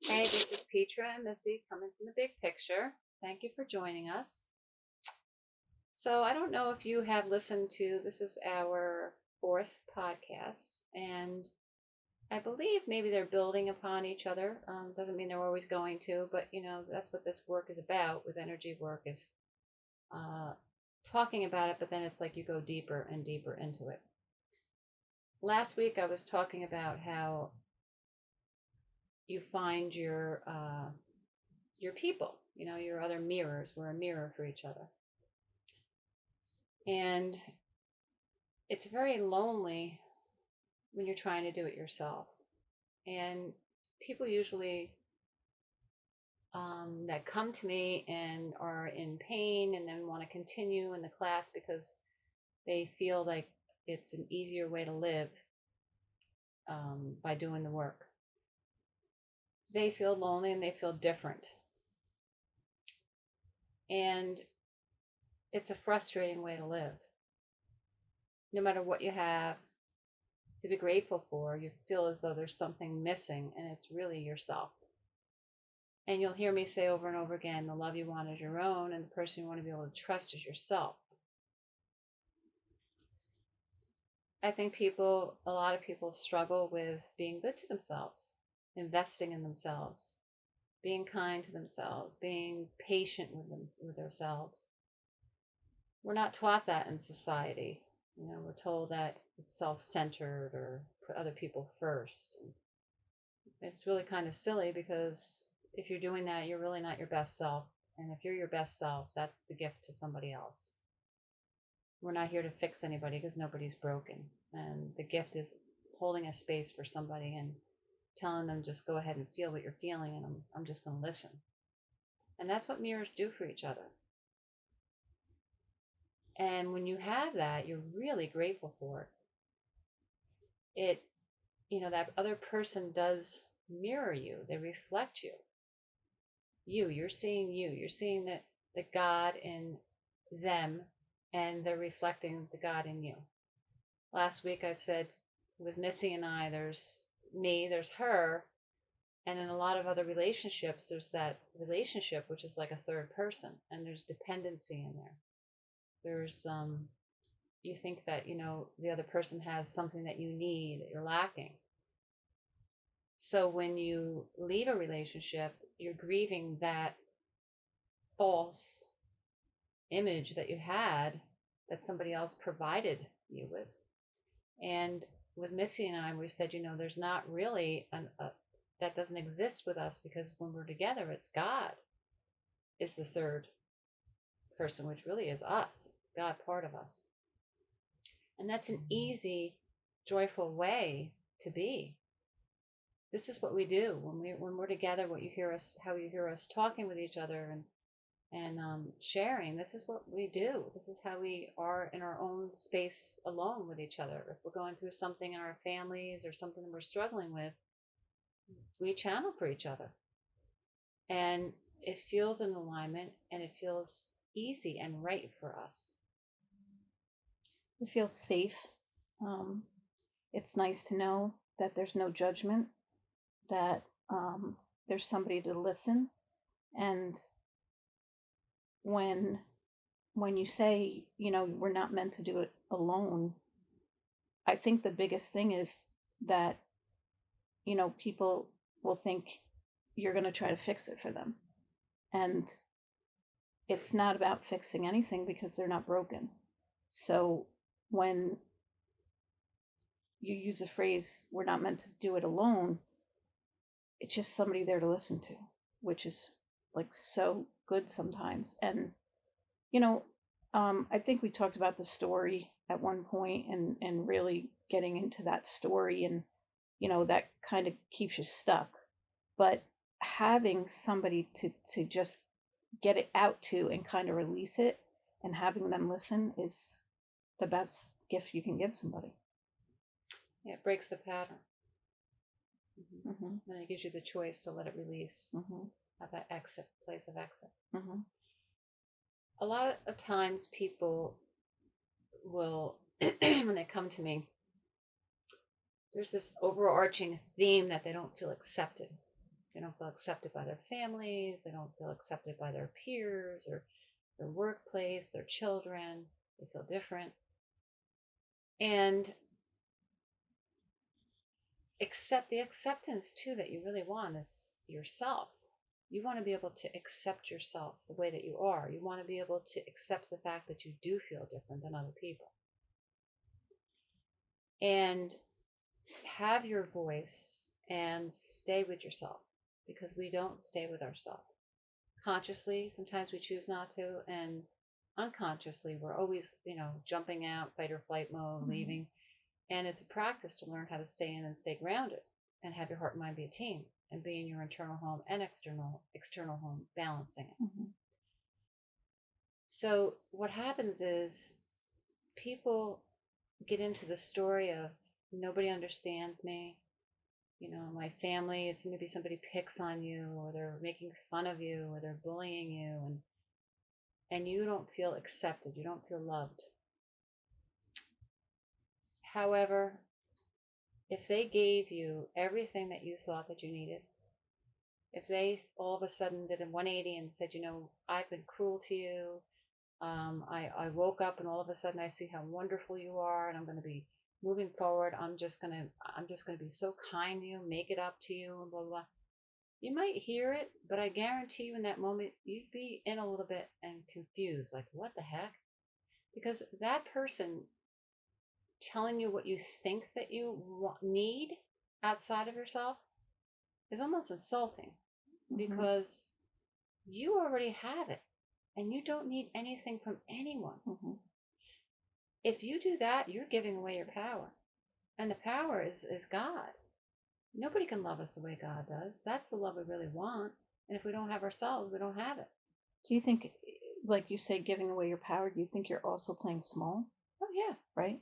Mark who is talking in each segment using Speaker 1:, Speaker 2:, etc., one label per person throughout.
Speaker 1: Hey, this is Petra and Missy coming from the big picture. Thank you for joining us. So, I don't know if you have listened to this is our fourth podcast, and I believe maybe they're building upon each other. Doesn't mean they're always going to, but that's what this work is about with energy work is uh, talking about it, but then it's like you go deeper and deeper into it. Last week I was talking about how you find your people, your other mirrors. We're a mirror for each other. And it's very lonely when you're trying to do it yourself. And people usually that come to me and are in pain and then want to continue in the class because they feel like it's an easier way to live by doing the work. They feel lonely and they feel different. And it's a frustrating way to live. No matter what you have to be grateful for, you feel as though there's something missing, and it's really yourself. And you'll hear me say over and over again, the love you want is your own, and the person you want to be able to trust is yourself. I think a lot of people struggle with being good to themselves, investing in themselves, being kind to themselves, being patient with themselves. We're not taught that in society. We're told that it's self-centered or put other people first. And it's really kind of silly because if you're doing that, you're really not your best self. And if you're your best self, that's the gift to somebody else. We're not here to fix anybody because nobody's broken. And the gift is holding a space for somebody and telling them just go ahead and feel what you're feeling, and I'm just going to listen. And that's what mirrors do for each other. And when you have that, you're really grateful for it. That other person does mirror you, they reflect you. You're seeing you're seeing the God in them, and they're reflecting the God in you. Last week I said with Missy and I, there's me, there's her, and in a lot of other relationships, there's that relationship which is like a third person, and there's dependency in there. There's you think that the other person has something that you need, that you're lacking. So when you leave a relationship, you're grieving that false image that you had that somebody else provided you with. And with Missy and I, we said, there's not really that doesn't exist with us, because when we're together, it's God is the third person, which really is us, God part of us. And that's an easy, joyful way to be. This is what we do when we're together. What you hear us, how you hear us talking with each other and sharing. This is what we do. This is how we are in our own space alone with each other. If we're going through something in our families or something that we're struggling with, we channel for each other. And it feels in alignment, and it feels easy and right for us.
Speaker 2: It feels safe. Um, it's nice to know that there's no judgment, that there's somebody to listen. And when when you say, we're not meant to do it alone, I think the biggest thing is that, people will think you're going to try to fix it for them. And it's not about fixing anything because they're not broken. So when you use the phrase, we're not meant to do it alone, it's just somebody there to listen to, which is like so good sometimes. And you know, I think we talked about the story at one point, and really getting into that story, and that kind of keeps you stuck. But having somebody to just get it out to and kind of release it, and having them listen is the best gift you can give somebody.
Speaker 1: Yeah, it breaks the pattern.
Speaker 2: Mm-hmm.
Speaker 1: And it gives you the choice to let it release,
Speaker 2: Mm-hmm.
Speaker 1: have that exit, place of exit.
Speaker 2: Mm-hmm.
Speaker 1: A lot of times people will, when they come to me, there's this overarching theme that they don't feel accepted. They don't feel accepted by their families. They don't feel accepted by their peers or their workplace, their children. They feel different. And accept the acceptance too that you really want is yourself. You want to be able to accept yourself the way that you are. You want to be able to accept the fact that you do feel different than other people. And have your voice and stay with yourself, because we don't stay with ourselves. Consciously, sometimes we choose not to, and unconsciously, we're always, jumping out, fight or flight mode,
Speaker 2: Mhm.
Speaker 1: leaving. And it's a practice to learn how to stay in and stay grounded and have your heart and mind be a team and be in your internal home and external home, balancing it.
Speaker 2: Mhm.
Speaker 1: So what happens is people get into the story of nobody understands me. My family is, maybe somebody picks on you, or they're making fun of you, or they're bullying you, and you don't feel accepted, you don't feel loved. However, if they gave you everything that you thought that you needed, if they all of a sudden did a 180 and said, I've been cruel to you, I woke up and all of a sudden I see how wonderful you are, and I'm going to be moving forward. I'm just gonna be so kind to you, make it up to you, and blah blah blah. You might hear it, but I guarantee you in that moment you'd be in a little bit and confused, like, what the heck? Because that person telling you what you think that you need outside of yourself is almost insulting,
Speaker 2: Mhm.
Speaker 1: because you already have it and you don't need anything from anyone.
Speaker 2: Mhm.
Speaker 1: If you do that, you're giving away your power. And the power is God. Nobody can love us the way God does. That's the love we really want. And if we don't have ourselves, we don't have it.
Speaker 2: Do you think, like you say, giving away your power, do you think you're also playing small,
Speaker 1: Oh, yeah.
Speaker 2: right?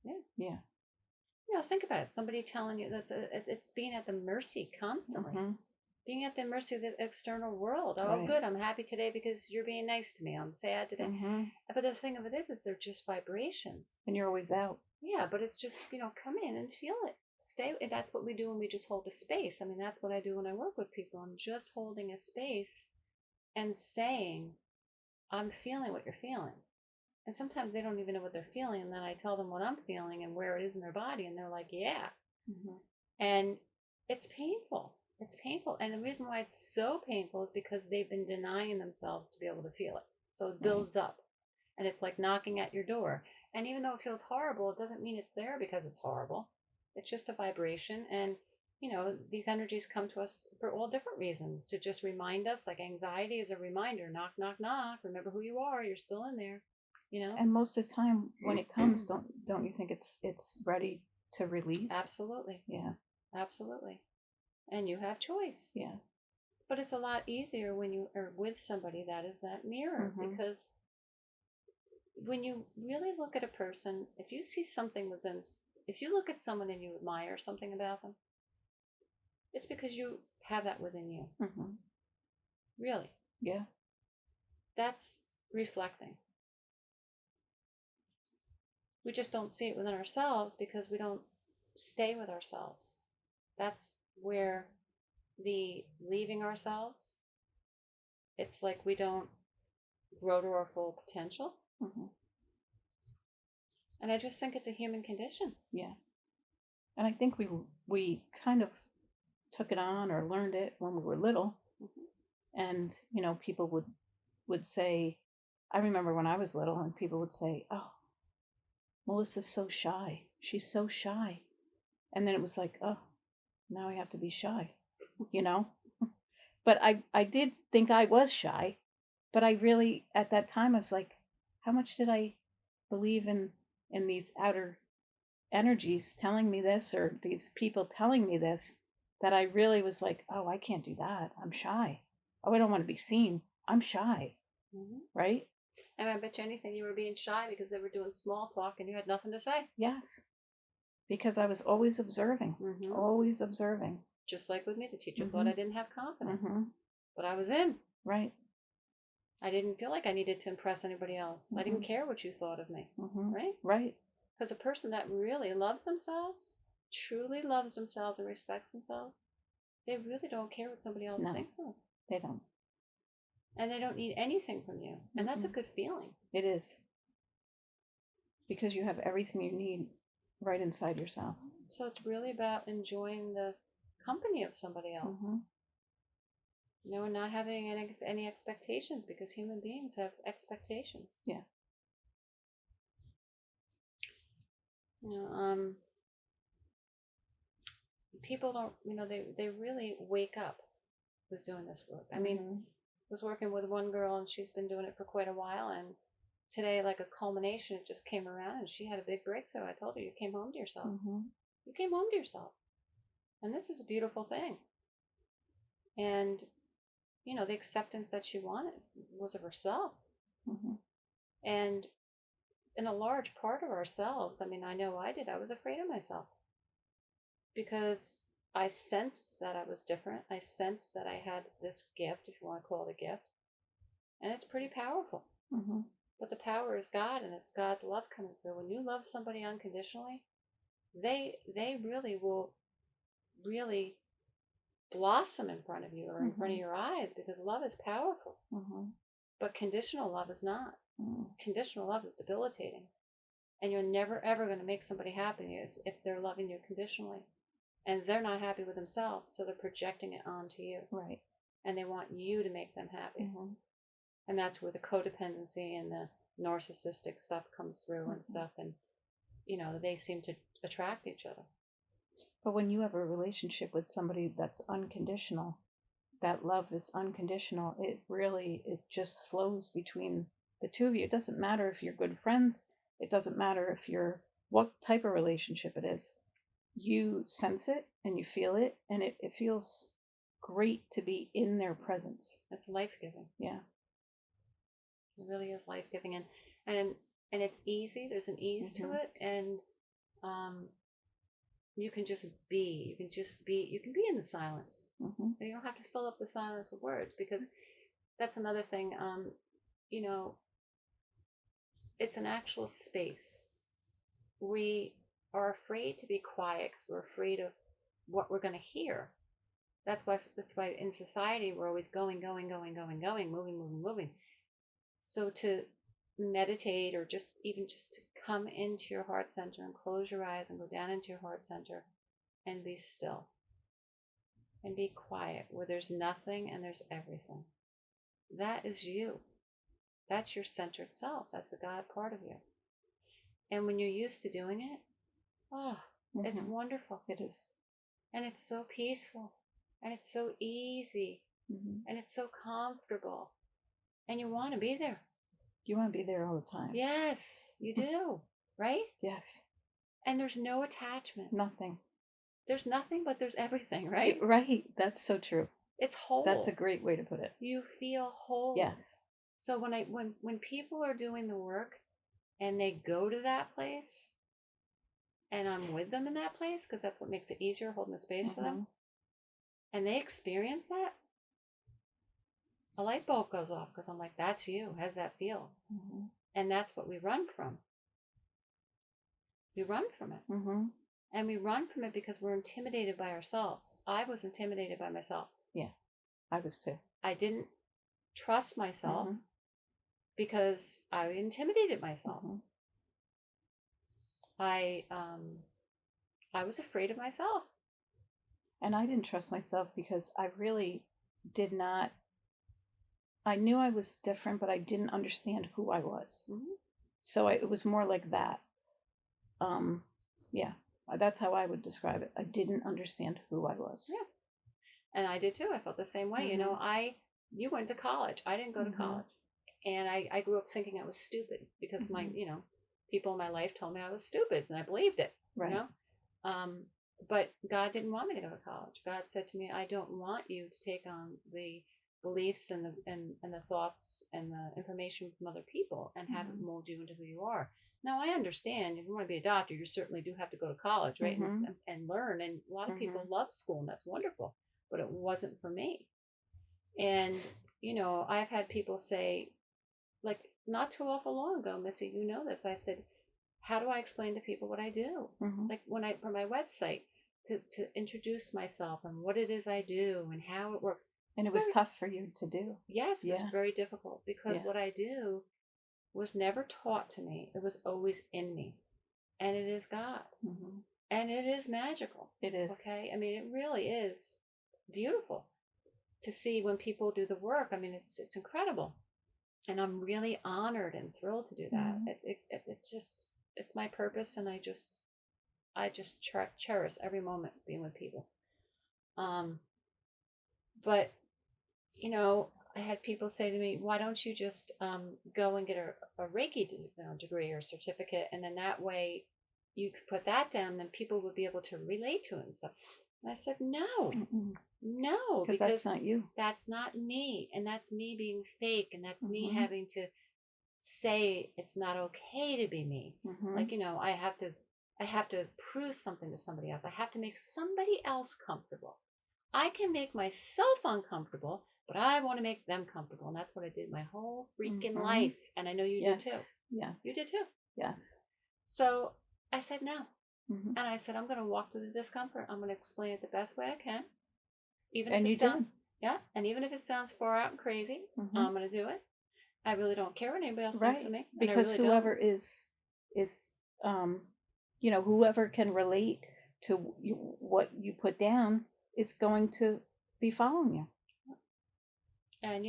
Speaker 1: Yeah.
Speaker 2: Yeah.
Speaker 1: Think about it. Somebody telling you it's being at the mercy constantly,
Speaker 2: Mhm.
Speaker 1: being at the mercy of the external world. Oh,
Speaker 2: Right.
Speaker 1: good. I'm happy today because you're being nice to me. I'm sad today.
Speaker 2: Mhm.
Speaker 1: But the thing of it is they're just vibrations.
Speaker 2: And you're always out.
Speaker 1: Yeah, but it's just, come in and feel it. Stay. That's what we do when we just hold a space. I mean, that's what I do when I work with people. I'm just holding a space and saying, I'm feeling what you're feeling. And sometimes they don't even know what they're feeling. And then I tell them what I'm feeling and where it is in their body. And they're like, yeah.
Speaker 2: Mhm.
Speaker 1: And it's painful. It's painful. And the reason why it's so painful is because they've been denying themselves to be able to feel it. So it
Speaker 2: Right.
Speaker 1: builds up, and it's like knocking at your door. And even though it feels horrible, it doesn't mean it's there because it's horrible. It's just a vibration. And, these energies come to us for all different reasons, to just remind us, like anxiety is a reminder, knock, knock, knock. Remember who you are. You're still in there, you know?
Speaker 2: And most of the time when it comes, don't you think it's ready to release?
Speaker 1: Absolutely.
Speaker 2: Yeah.
Speaker 1: Absolutely. And you have choice.
Speaker 2: Yeah.
Speaker 1: But it's a lot easier when you are with somebody that is that mirror,
Speaker 2: Mhm.
Speaker 1: because when you really look at a person, if you see something within, if you look at someone and you admire something about them, it's because you have that within you.
Speaker 2: Mhm.
Speaker 1: Really.
Speaker 2: Yeah.
Speaker 1: That's reflecting. We just don't see it within ourselves because we don't stay with ourselves. That's where the leaving ourselves, it's like we don't grow to our full potential.
Speaker 2: Mhm.
Speaker 1: And I just think it's a human condition.
Speaker 2: Yeah. And I think we kind of took it on or learned it when we were little,
Speaker 1: Mm-hmm.
Speaker 2: and people would say, I remember when I was little and people would say, "Oh, Melissa's so shy. She's so shy." And then it was like, "Oh, now I have to be shy." You know? But I did think I was shy, but I really at that time I was like, how much did I believe in these outer energies telling me this, or these people telling me this, that I really was like, oh, I can't do that. I'm shy. Oh, I don't want to be seen. I'm shy,
Speaker 1: Mm-hmm.
Speaker 2: right?
Speaker 1: And I bet you anything you were being shy because they were doing small talk and you had nothing to say.
Speaker 2: Yes, because I was always observing,
Speaker 1: Mm-hmm.
Speaker 2: always observing.
Speaker 1: Just like with me, the teacher thought
Speaker 2: Mm-hmm.
Speaker 1: I didn't have confidence,
Speaker 2: Mm-hmm.
Speaker 1: but I was in.
Speaker 2: Right.
Speaker 1: I didn't feel like I needed to impress anybody else. I
Speaker 2: Mm-hmm.
Speaker 1: didn't care what you thought of me,
Speaker 2: Mm-hmm.
Speaker 1: right?
Speaker 2: Right.
Speaker 1: Because a person that really loves themselves, truly loves themselves and respects themselves, They really don't care what somebody else
Speaker 2: No,
Speaker 1: thinks of them.
Speaker 2: they don't.
Speaker 1: And they don't need anything from you. And that's a
Speaker 2: Mm-mm.
Speaker 1: good feeling.
Speaker 2: It is, because you have everything you need right inside yourself.
Speaker 1: So it's really about enjoying the company of somebody else.
Speaker 2: Mm-hmm.
Speaker 1: And not having any expectations, because human beings have expectations.
Speaker 2: Yeah.
Speaker 1: You know, um, People don't, they really wake up with doing this work. I mean,
Speaker 2: Mm-hmm.
Speaker 1: I was working with one girl and she's been doing it for quite a while. And today, like a culmination, it just came around and she had a big breakthrough. I told her, you came home to yourself.
Speaker 2: Mm-hmm.
Speaker 1: You came home to yourself. And this is a beautiful thing. And, the acceptance that she wanted was of herself.
Speaker 2: Mm-hmm.
Speaker 1: And in a large part of ourselves, I mean, I know I did, I was afraid of myself because I sensed that I was different. I sensed that I had this gift, if you want to call it a gift, and it's pretty powerful.
Speaker 2: Mm-hmm.
Speaker 1: But the power is God, and it's God's love coming through. When you love somebody unconditionally, they really will really blossom in front of you or in front of
Speaker 2: Mm-hmm.
Speaker 1: your eyes, because love is powerful.
Speaker 2: Mm-hmm.
Speaker 1: But conditional love is not.
Speaker 2: Mm-hmm.
Speaker 1: Conditional love is debilitating. And you're never ever going to make somebody happy if they're loving you conditionally. And they're not happy with themselves, so they're projecting it onto you.
Speaker 2: Right.
Speaker 1: And they want you to make them happy.
Speaker 2: Mm-hmm.
Speaker 1: And that's where the codependency and the narcissistic stuff comes through and
Speaker 2: Mm-hmm.
Speaker 1: stuff. And, they seem to attract each other.
Speaker 2: But when you have a relationship with somebody that's unconditional, that love is unconditional, it just flows between the two of you. It doesn't matter if you're good friends. It doesn't matter if you're what type of relationship it is. You sense it and you feel it, and it feels great to be in their presence.
Speaker 1: It's life giving.
Speaker 2: Yeah.
Speaker 1: It really is life giving. And and it's easy. There's an ease to
Speaker 2: Mm-hmm.
Speaker 1: it. And um, you can just be. You can just be. You can be in the silence.
Speaker 2: Mm-hmm.
Speaker 1: You don't have to fill up the silence with words, because that's another thing. You know, it's an actual space. We are afraid to be quiet because we're afraid of what we're going to hear. That's why in society we're always going, going, going, going, going, moving, moving, moving. So to meditate, or just to come into your heart center and close your eyes and go down into your heart center and be still and be quiet, where there's nothing and there's everything. That is you. That's your centered self. That's the God part of you. And when you're used to doing it, oh, it's
Speaker 2: Mm-hmm.
Speaker 1: wonderful.
Speaker 2: It is.
Speaker 1: And it's so peaceful. And it's so easy.
Speaker 2: Mm-hmm.
Speaker 1: And it's so comfortable. And you want to be there.
Speaker 2: You want to be there all the time.
Speaker 1: Yes, you do. Right?
Speaker 2: Yes.
Speaker 1: And there's no attachment.
Speaker 2: Nothing.
Speaker 1: There's nothing, but there's everything, right?
Speaker 2: Right. That's so true.
Speaker 1: It's whole.
Speaker 2: That's a great way to put it.
Speaker 1: You feel whole.
Speaker 2: Yes.
Speaker 1: So when people are doing the work and they go to that place, and I'm with them in that place, because that's what makes it easier, holding the space for them,
Speaker 2: Mm-hmm.
Speaker 1: and they experience that, a light bulb goes off, because I'm like, that's you. How's that feel?
Speaker 2: Mm-hmm.
Speaker 1: And that's what we run from. We run from it.
Speaker 2: Mm-hmm.
Speaker 1: And we run from it because we're intimidated by ourselves. I was intimidated by myself.
Speaker 2: Yeah, I was too.
Speaker 1: I didn't trust myself
Speaker 2: Mm-hmm.
Speaker 1: because I intimidated myself.
Speaker 2: Mm-hmm.
Speaker 1: I was afraid of myself.
Speaker 2: And I didn't trust myself because I really did not. I knew I was different, but I didn't understand who I was.
Speaker 1: Mm-hmm.
Speaker 2: So it was more like that. Um, yeah, that's how I would describe it. I didn't understand who I was.
Speaker 1: Yeah. And I did too. I felt the same way.
Speaker 2: Mm-hmm.
Speaker 1: You went to college. I didn't go to
Speaker 2: Mm-hmm.
Speaker 1: college. And I grew up thinking I was stupid because
Speaker 2: Mm-hmm.
Speaker 1: people in my life told me I was stupid, and I believed it,
Speaker 2: Right.
Speaker 1: Um, but God didn't want me to go to college. God said to me, I don't want you to take on the beliefs and the thoughts and the information from other people and have it
Speaker 2: Mm-hmm.
Speaker 1: mold you into who you are. Now, I understand if you want to be a doctor, you certainly do have to go to college, right?
Speaker 2: Mm-hmm.
Speaker 1: And learn. And a lot of
Speaker 2: Mm-hmm.
Speaker 1: people love school, and that's wonderful, but it wasn't for me. And, I've had people say, like, not too awful long ago, Missy, you know this. I said, how do I explain to people what I do?
Speaker 2: Mm-hmm.
Speaker 1: Like for my website, to introduce myself and what it is I do and how it works.
Speaker 2: And
Speaker 1: It's
Speaker 2: it was
Speaker 1: very,
Speaker 2: tough for you to do.
Speaker 1: yes, it was
Speaker 2: Yeah.
Speaker 1: very difficult because
Speaker 2: Yeah.
Speaker 1: what I do was never taught to me. It was always in me. And it is God.
Speaker 2: Hmm.
Speaker 1: And it is magical.
Speaker 2: It is.
Speaker 1: Okay? I mean, it really is beautiful to see when people do the work. I mean, it's incredible. And I'm really honored and thrilled to do that.
Speaker 2: Hmm.
Speaker 1: It just it's my purpose, and I just cherish every moment being with people. Um, but I had people say to me, "Why don't you just go and get a Reiki degree or certificate, and then that way you could put that down, and then people would be able to relate to it and stuff." And I said, "No, no,
Speaker 2: Because that's
Speaker 1: because
Speaker 2: not you.
Speaker 1: that's not me, and that's me being fake, and that's me
Speaker 2: Hmm.
Speaker 1: having to say it's not okay to be me.
Speaker 2: Hmm.
Speaker 1: Like, I have to prove something to somebody else. I have to make somebody else comfortable. I can make myself uncomfortable, but I want to make them comfortable. And that's what I did my whole freaking
Speaker 2: Hmm.
Speaker 1: life. And I know you did too.
Speaker 2: Yes.
Speaker 1: You
Speaker 2: Yes.
Speaker 1: did too.
Speaker 2: Yes.
Speaker 1: So I said no.
Speaker 2: Hmm.
Speaker 1: And I said, I'm going to walk through the discomfort. I'm going to explain it the best way I can. Even if
Speaker 2: And
Speaker 1: it
Speaker 2: you
Speaker 1: sounds,
Speaker 2: did.
Speaker 1: yeah, and even if it sounds far out and crazy,
Speaker 2: Hmm.
Speaker 1: I'm going to do it. I really don't care what anybody else thinks of
Speaker 2: Right.
Speaker 1: me. And I
Speaker 2: Because
Speaker 1: really don't.
Speaker 2: whoever is um whoever can relate to what you put down is going to be following you.
Speaker 1: And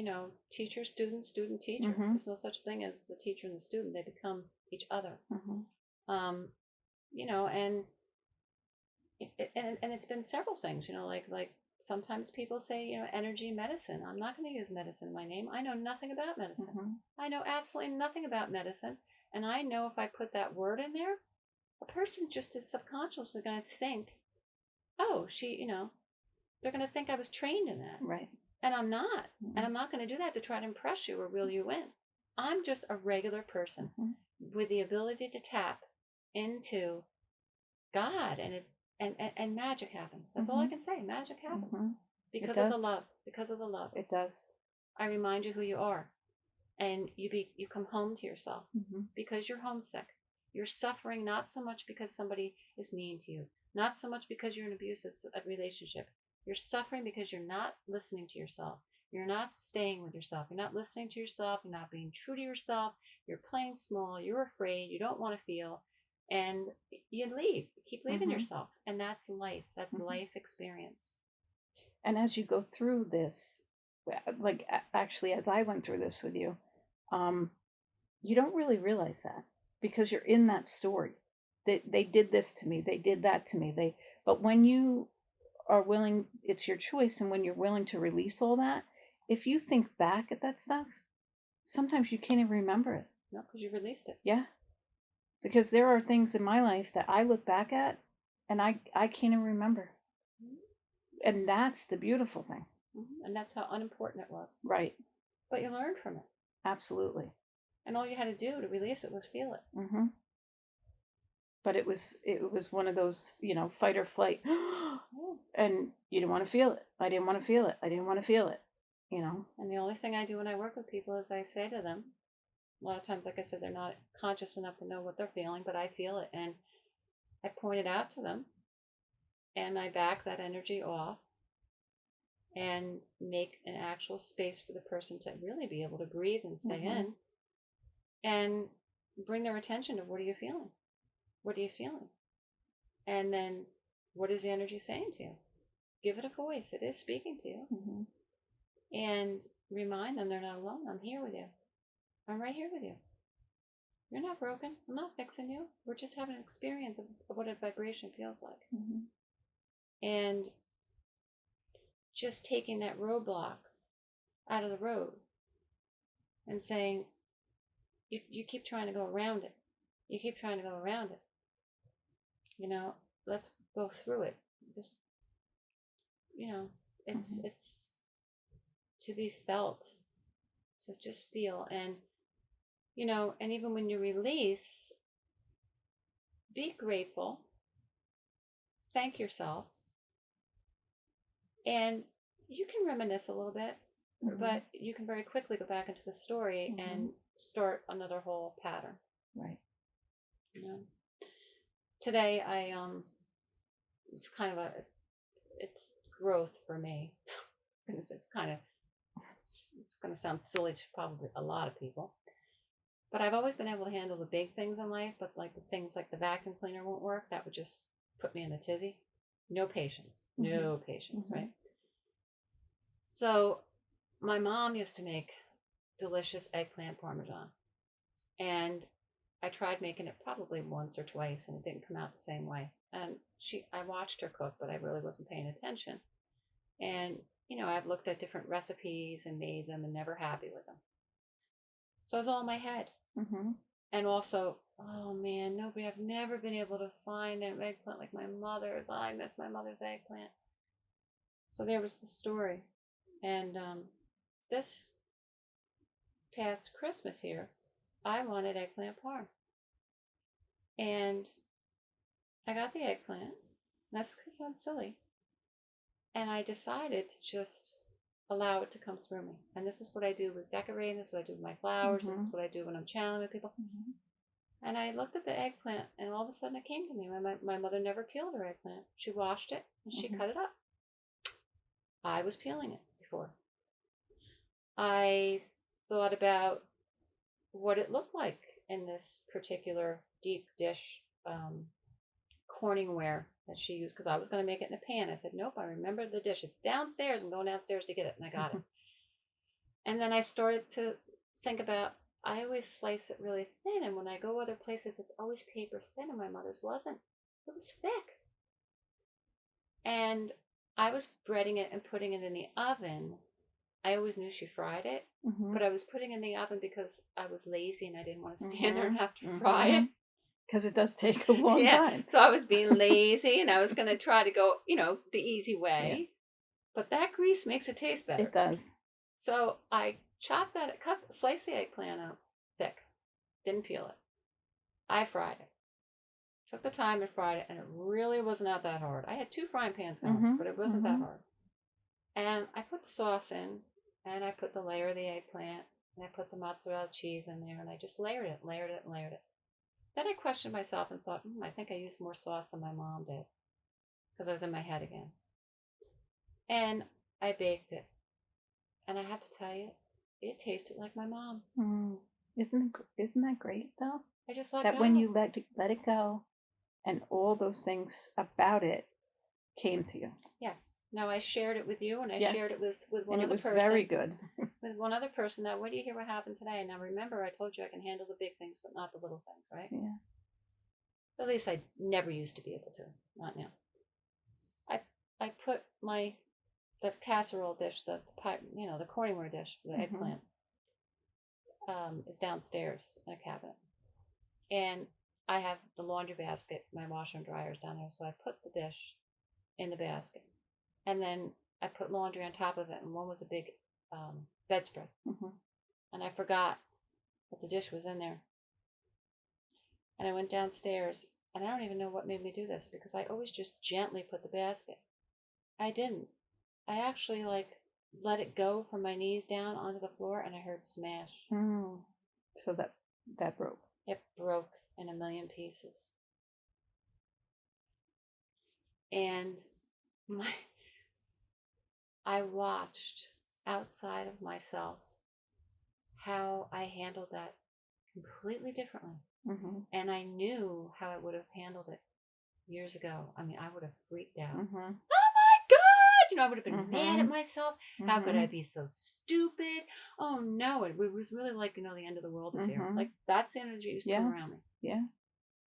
Speaker 1: teacher, student, student, teacher.
Speaker 2: Hmm.
Speaker 1: There's no such thing as the teacher and the student. They become each other.
Speaker 2: Hmm.
Speaker 1: Um, and and it's been several things. Like sometimes people say, energy medicine. I'm not going to use medicine in my name. I know nothing about medicine.
Speaker 2: Hmm.
Speaker 1: I know absolutely nothing about medicine, and I know if I put that word in there, a person just is subconsciously going to think, oh, they're going to think I was trained in that.
Speaker 2: Right.
Speaker 1: And I'm not. And
Speaker 2: Hmm.
Speaker 1: I'm not going to do that to try to impress you or reel you in. I'm just a regular person
Speaker 2: Hmm.
Speaker 1: with the ability to tap into God, and magic happens. That's all I
Speaker 2: Hmm.
Speaker 1: can say. Magic happens
Speaker 2: Hmm. It
Speaker 1: because of the
Speaker 2: does.
Speaker 1: love. Because of the love.
Speaker 2: It does.
Speaker 1: I remind you who you are, and you come home to yourself
Speaker 2: Hmm.
Speaker 1: because you're homesick. You're suffering not so much because somebody is mean to you, not so much because you're in an abusive relationship. You're suffering because you're not listening to yourself. You're not staying with yourself. You're not listening to yourself. You're not being true to yourself. You're playing small. You're afraid. You don't want to feel. And you leave. You keep leaving
Speaker 2: Hmm.
Speaker 1: yourself. And that's life. That's
Speaker 2: Hmm.
Speaker 1: life experience.
Speaker 2: And as you go through this, like actually, as I went through this with you, um, you don't really realize that because you're in that story. They did this to me. They did that to me. But when you are willing, it's your choice, and when you're willing to release all that, if you think back at that stuff, sometimes you can't even remember it.
Speaker 1: No, because you released it.
Speaker 2: Yeah, because there are things in my life that I look back at, and I can't even remember, and that's the beautiful thing.
Speaker 1: And that's how unimportant it was.
Speaker 2: Right.
Speaker 1: But you learned from it.
Speaker 2: Absolutely.
Speaker 1: And all you had to do to release it was feel it.
Speaker 2: Hmm. But it was one of those, fight or flight.
Speaker 1: Oh.
Speaker 2: And you didn't want to feel it. I didn't want to feel it. I didn't want to feel it.
Speaker 1: And the only thing I do when I work with people is I say to them, a lot of times, like I said, they're not conscious enough to know what they're feeling, but I feel it. And I point it out to them, and I back that energy off and make an actual space for the person to really be able to breathe and stay
Speaker 2: Hmm.
Speaker 1: in and bring their attention to what are you feeling? What are you feeling? And then what is the energy saying to you? Give it a voice. It is speaking to you.
Speaker 2: Hmm.
Speaker 1: And remind them they're not alone. I'm here with you. I'm right here with you. You're not broken. I'm not fixing you. We're just having an experience of what a vibration feels like.
Speaker 2: Hmm.
Speaker 1: And just taking that roadblock out of the road and saying, you keep trying to go around it. You keep trying to go around it. You know, let's go through it. Just, you know, it's
Speaker 2: Hmm.
Speaker 1: it's to be felt. So just feel. And even when you release, be grateful, thank yourself, and you can reminisce a little bit,
Speaker 2: Hmm.
Speaker 1: but you can very quickly go back into the story
Speaker 2: Hmm.
Speaker 1: and start another whole pattern.
Speaker 2: Right.
Speaker 1: You know, today it's kind of a it's growth for me. It's kind of it's going to sound silly to probably a lot of people, but I've always been able to handle the big things in life. But like the things like the vacuum cleaner won't work, that would just put me in a tizzy. No patience,
Speaker 2: Mhm.
Speaker 1: no patience, right?
Speaker 2: Mhm.
Speaker 1: So my mom used to make delicious eggplant parmesan, and I tried making it probably once or twice, and it didn't come out the same way. And I watched her cook, but I really wasn't paying attention. And I've looked at different recipes and made them, and never happy with them. So it was all in my head.
Speaker 2: Mhm.
Speaker 1: And also, oh man, nobody, I've never been able to find an eggplant like my mother's. I miss my mother's eggplant. So there was the story. And this past Christmas here, I wanted eggplant parm. And I got the eggplant. That's because I'm silly. And I decided to just allow it to come through me. And this is what I do with decorating. This is what I do with my flowers. This is
Speaker 2: Mhm.
Speaker 1: what I do when I'm channeling with people.
Speaker 2: Mhm.
Speaker 1: And I looked at the eggplant, and all of a sudden it came to me. My mother never peeled her eggplant. She washed it and she
Speaker 2: Mhm.
Speaker 1: cut it up. I was peeling it before. I thought about what it looked like in this particular deep dish Corningware that she used, because I was going to make it in a pan. I said, nope, I remember the dish. It's downstairs. I'm going downstairs to get it. And I got it. And then I started to think about, I always slice it really thin. And when I go other places, it's always paper thin. And my mother's wasn't. It was thick. And I was breading it and putting it in the oven. I always knew she fried it,
Speaker 2: Mhm.
Speaker 1: but I was putting it in the oven because I was lazy and I didn't want to stand there and
Speaker 2: Mhm.
Speaker 1: have to fry it.
Speaker 2: Mhm. Because it does take a long
Speaker 1: Yeah.
Speaker 2: time.
Speaker 1: So I was being lazy and I was going to try to go, the easy
Speaker 2: Yeah,
Speaker 1: way. But that grease makes it taste
Speaker 2: it
Speaker 1: better.
Speaker 2: does.
Speaker 1: So I sliced the eggplant out thick, didn't peel it. I fried it. Took the time and fried it, and it really was not that hard. I had two frying pans going,
Speaker 2: Mhm.
Speaker 1: but it wasn't that
Speaker 2: Mhm.
Speaker 1: hard. And I put the sauce in, and I put the layer of the eggplant, and I put the mozzarella cheese in there, and I just layered it, layered it, and layered it. Then I questioned myself and thought, I think I used more sauce than my mom did, because I was in my head again. And I baked it, and I have to tell you, it tasted like my mom's.
Speaker 2: Mm. Isn't that great though?
Speaker 1: I just let
Speaker 2: That when
Speaker 1: go.
Speaker 2: you let it go, and all those things about it came to you.
Speaker 1: Yes. Now I shared it with you, and I shared
Speaker 2: Yes,
Speaker 1: it with one
Speaker 2: and it
Speaker 1: other
Speaker 2: was very
Speaker 1: person.
Speaker 2: good.
Speaker 1: With one other person. Now, what do you hear what happened today? Now, remember, I told you I can handle the big things, but not the little things, right?
Speaker 2: Yeah.
Speaker 1: At least I never used to be able to. Not now. I I put the casserole dish, the pie, the corningware dish, the
Speaker 2: Mhm.
Speaker 1: eggplant, is downstairs in a cabinet, and I have the laundry basket. My washer and dryer is down there, so I put the dish in the basket, and then I put laundry on top of it, and one was a big bedspread,
Speaker 2: Mhm.
Speaker 1: and I forgot that the dish was in there, and I went downstairs, and I don't even know what made me do this because I always just gently put the basket. I didn't. I actually let it go from my knees down onto the floor, and I heard smash.
Speaker 2: Mm. So that broke.
Speaker 1: It broke in a million pieces. And my I watched outside of myself how I handled that completely differently.
Speaker 2: Mhm.
Speaker 1: And I knew how I would have handled it years ago. I mean, I would have freaked out.
Speaker 2: Mhm.
Speaker 1: Oh my God! I would have been mad at
Speaker 2: Mhm.
Speaker 1: myself. How could I
Speaker 2: Mhm.
Speaker 1: be so stupid? Oh no, it was really like, the end of the world is here.
Speaker 2: Mhm.
Speaker 1: Like, that's the energy used to come around
Speaker 2: Yes.
Speaker 1: me.
Speaker 2: Yeah.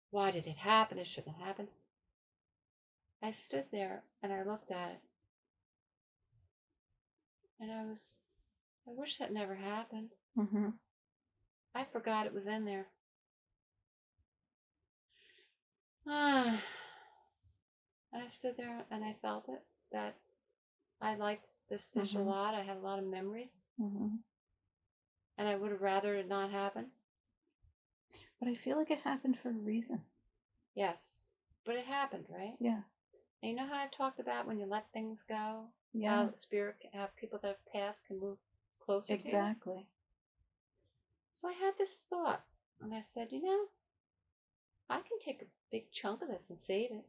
Speaker 1: Why did it happen? It shouldn't have happened. I stood there and I looked at it, and I wish that never happened.
Speaker 2: Mhm.
Speaker 1: I forgot it was in there. Ah, I stood there and I felt it, that I liked this dish a
Speaker 2: Mhm.
Speaker 1: lot. I had a lot of memories,
Speaker 2: Mhm.
Speaker 1: and I would have rather it not happen.
Speaker 2: But I feel like it happened for a reason.
Speaker 1: Yes, but it happened, right?
Speaker 2: Yeah.
Speaker 1: And you know how I've talked about when you let things go,
Speaker 2: Yeah.
Speaker 1: how spirit, how people that have passed can move closer to you?
Speaker 2: Exactly.
Speaker 1: So I had this thought, and I said, I can take a big chunk of this and save it.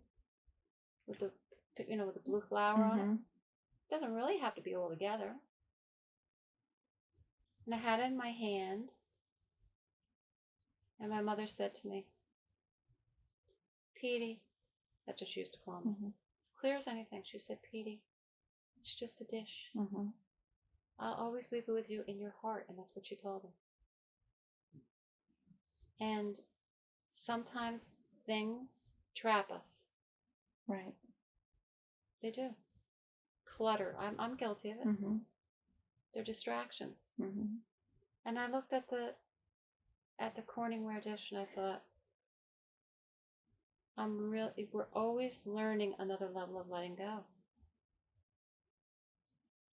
Speaker 1: with the with the blue flower on it.
Speaker 2: Mm-hmm.
Speaker 1: It doesn't really have to be all together. And I had it in my hand, and my mother said to me, Petey, that's what she used to call me.
Speaker 2: Mm-hmm.
Speaker 1: As clear as anything, she said, Petey, it's just a dish.
Speaker 2: Mm-hmm.
Speaker 1: I'll always be with you in your heart. And that's what she told me. And sometimes things trap us.
Speaker 2: Right.
Speaker 1: They do. Clutter. I'm guilty of it.
Speaker 2: Mm-hmm.
Speaker 1: They're distractions.
Speaker 2: Mm-hmm.
Speaker 1: And I looked at the Corningware dish and I thought, we're always learning another level of letting go.